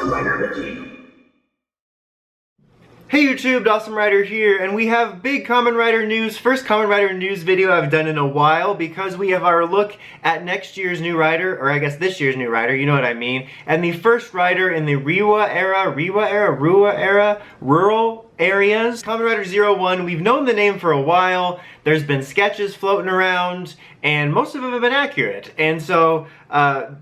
Awesome Rider Wiki. Hey YouTube, Awesome Rider here, and we have big Kamen Rider news. First Kamen Rider news video I've done in a while because we have our look at next year's new rider, or I guess this year's new rider, you know what I mean. And the first rider in the Rua era, rural areas. Kamen Rider 01, we've known the name for a while. There's been sketches floating around, and most of them have been accurate. And so,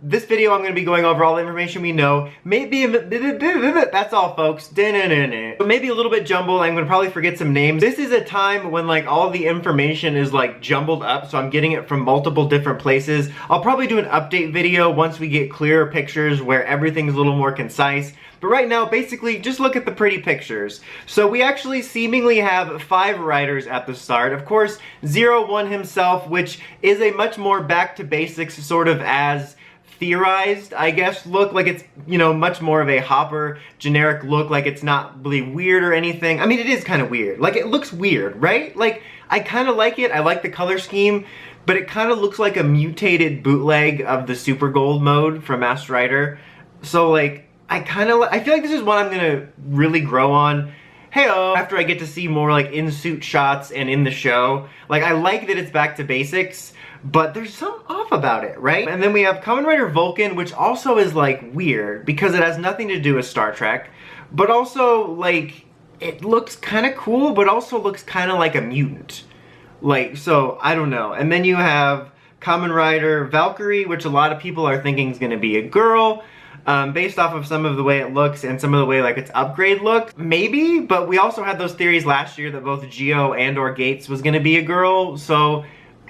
this video I'm going to be going over all the information we know. Maybe, that's all folks. Maybe a little bit jumbled. I'm going to probably forget some names. This is a time when like all the information is like jumbled up, so I'm getting it from multiple different places. I'll probably do an update video once we get clearer pictures where everything's a little more concise. But right now, basically, just look at the pretty pictures. So we actually seemingly have 5 riders at the start. Of course, 01 himself, which is a much more back to basics sort of as theorized, I guess, look. Like it's, you know, much more of a Hopper generic look. Like it's not really weird or anything. I mean, it is kind of weird. Like it looks weird, right? Like I kind of like it. I like the color scheme, but it kind of looks like a mutated bootleg of the Super Gold mode from Master Rider. So like, I feel like this is what I'm gonna really grow on. Heyo, after I get to see more like in-suit shots and in the show. Like I like that it's back to basics, but there's some off about it, right? And then we have Kamen Rider Vulcan, which also is like weird because it has nothing to do with Star Trek, but also like it looks kind of cool, but also looks kind of like a mutant. Like, so I don't know. And then you have Kamen Rider Valkyrie, which a lot of people are thinking is gonna be a girl. Based off of some of the way it looks and some of the way like its upgrade look, maybe, but we also had those theories last year that both Geo and or Gates was gonna be a girl, so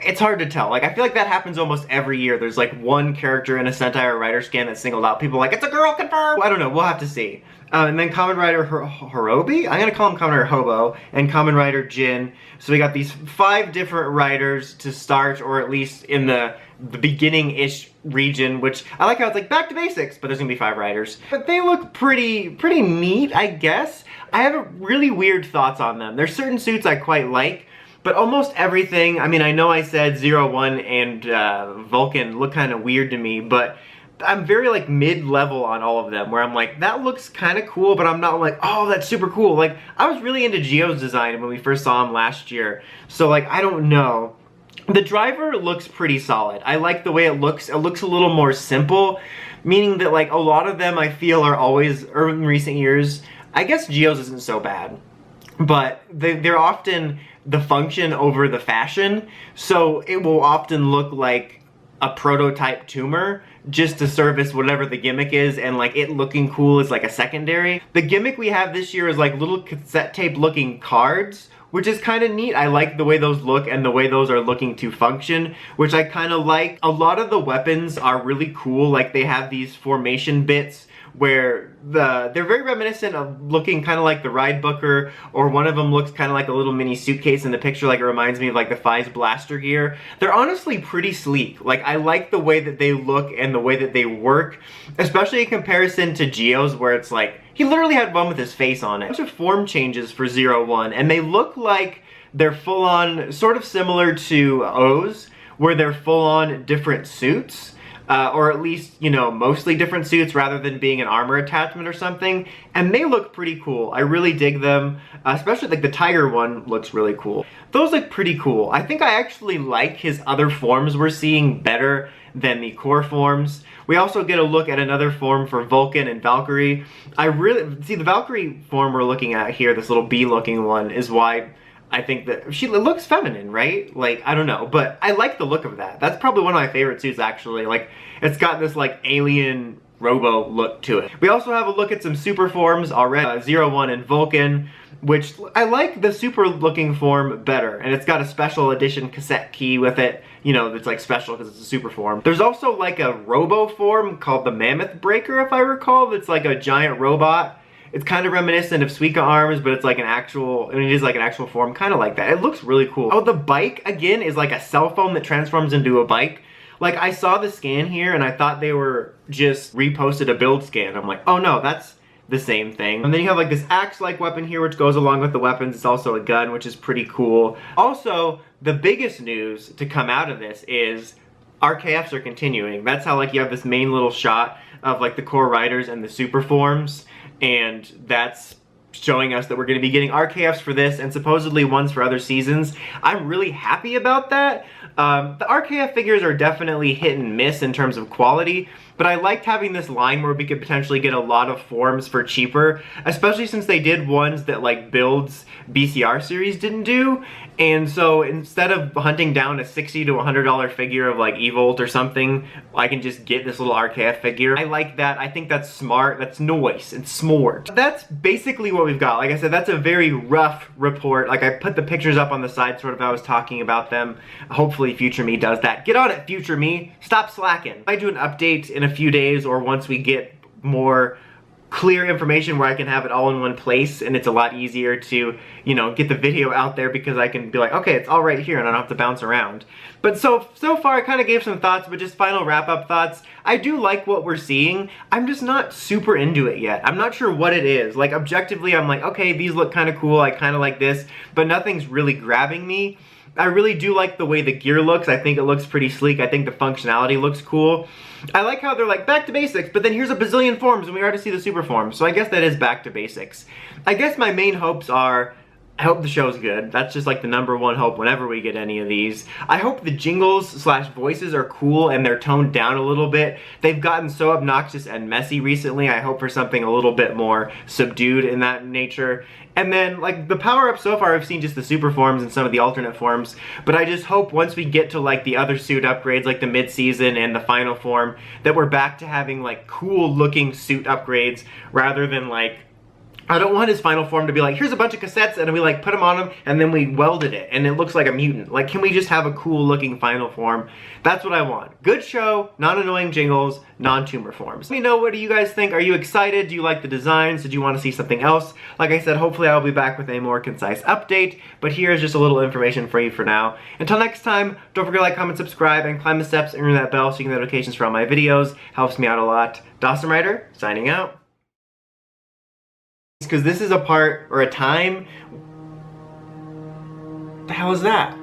it's hard to tell. Like I feel like that happens almost every year. There's like one character in a Sentai or Rider scan that's singled out. People are like, it's a girl, confirmed! I don't know, we'll have to see. And then Kamen Rider Hirobi? I'm gonna call him Kamen Rider Hobo, and Kamen Rider Jin. So we got these 5 different riders to start, or at least in the beginning-ish region, which I like how it's like back to basics, but there's gonna be 5 riders. But they look pretty neat, I guess. I have really weird thoughts on them. There's certain suits I quite like, but almost everything, I mean, I know I said 01 and Vulcan look kind of weird to me, but I'm very like mid-level on all of them, where I'm like, that looks kind of cool, but I'm not like, oh, that's super cool. Like, I was really into Geo's design when we first saw him last year, so like, I don't know. The driver looks pretty solid. I like the way it looks. It looks a little more simple, meaning that like a lot of them I feel are always, or in recent years, I guess Geo's isn't so bad, but they're often the function over the fashion, so it will often look like a prototype tumor just to service whatever the gimmick is, and like it looking cool is like a secondary. The gimmick we have this year is like little cassette tape looking cards, which is kind of neat. I like the way those look and the way those are looking to function, which I kind of like. A lot of the weapons are really cool. Like they have these formation bits where they're very reminiscent of looking kind of like the Ride Booker, or one of them looks kind of like a little mini suitcase in the picture, like it reminds me of like the Fi's blaster gear. They're honestly pretty sleek. Like I like the way that they look and the way that they work, especially in comparison to Geo's, where it's like, he literally had one with his face on it. A bunch of form changes for 01, and they look like they're full-on, sort of similar to O's, where they're full-on different suits. Or at least, you know, mostly different suits rather than being an armor attachment or something. And they look pretty cool. I really dig them. Especially like the Tiger one looks really cool. Those look pretty cool. I think I actually like his other forms we're seeing better than the core forms. We also get a look at another form for Vulcan and Valkyrie. I really, see the Valkyrie form we're looking at here, this little bee looking one, is why I think that she looks feminine, right? Like, I don't know, but I like the look of that. That's probably one of my favorite suits, actually. Like, it's got this, like, alien robo look to it. We also have a look at some super forms already, 01 and Vulcan, which I like the super looking form better, and it's got a special edition cassette key with it, you know, that's like special because it's a super form. There's also like a robo form called the Mammoth Breaker, if I recall, that's like a giant robot. It's kind of reminiscent of Suika arms, but it's like an actual, I mean, it is like an actual form, kind of like that. It looks really cool. Oh, the bike, again, is like a cell phone that transforms into a bike. Like, I saw the scan here, and I thought they were just reposted a build scan. I'm like, oh no, that's the same thing. And then you have like this axe-like weapon here, which goes along with the weapons. It's also a gun, which is pretty cool. Also, the biggest news to come out of this is RKFs are continuing. That's how like you have this main little shot of like the core riders and the super forms, and that's showing us that we're going to be getting RKFs for this and supposedly ones for other seasons. I'm really happy about that. The RKF figures are definitely hit and miss in terms of quality, but I liked having this line where we could potentially get a lot of forms for cheaper, especially since they did ones that like Build's BCR series didn't do. And so instead of hunting down a $60 to $100 figure of like Evolt or something, I can just get this little RKF figure. I like that. I think that's smart. That's nice and smart. That's basically what we've got. Like I said, that's a very rough report. Like I put the pictures up on the side sort of I was talking about them. Hopefully Future Me does that. Get on it, Future Me. Stop slacking. I do an update in a few days or once we get more clear information where I can have it all in one place, and it's a lot easier to, you know, get the video out there because I can be like, okay, it's all right here and I don't have to bounce around. But so far I kind of gave some thoughts, but just final wrap-up thoughts. I do like what we're seeing. I'm just not super into it yet. I'm not sure what it is. Like objectively, I'm like, okay, these look kind of cool. I kind of like this, but nothing's really grabbing me. I really do like the way the gear looks. I think it looks pretty sleek. I think the functionality looks cool. I like how they're like, back to basics, but then here's a bazillion forms and we already see the super forms. So I guess that is back to basics. I guess my main hopes are, I hope the show's good. That's just like the #1 hope whenever we get any of these. I hope the jingles / voices are cool and they're toned down a little bit. They've gotten so obnoxious and messy recently. I hope for something a little bit more subdued in that nature. And then, like, the power-ups so far, I've seen just the super forms and some of the alternate forms, but I just hope once we get to, like, the other suit upgrades, like the mid-season and the final form, that we're back to having, like, cool-looking suit upgrades, rather than, like, I don't want his final form to be like, here's a bunch of cassettes, and we, like, put them on him, and then we welded it, and it looks like a mutant. Like, can we just have a cool-looking final form? That's what I want. Good show, non-annoying jingles, non-tumor forms. Let me know, what do you guys think? Are you excited? Do you like the designs? Did you want to see something else? Like I said, hopefully I'll be back with a more concise update, but here's just a little information for you for now. Until next time, don't forget to like, comment, subscribe, and climb the steps and ring that bell so you get notifications for all my videos. Helps me out a lot. Dawson Rider, signing out. Because this is a part, or a time, what the hell is that?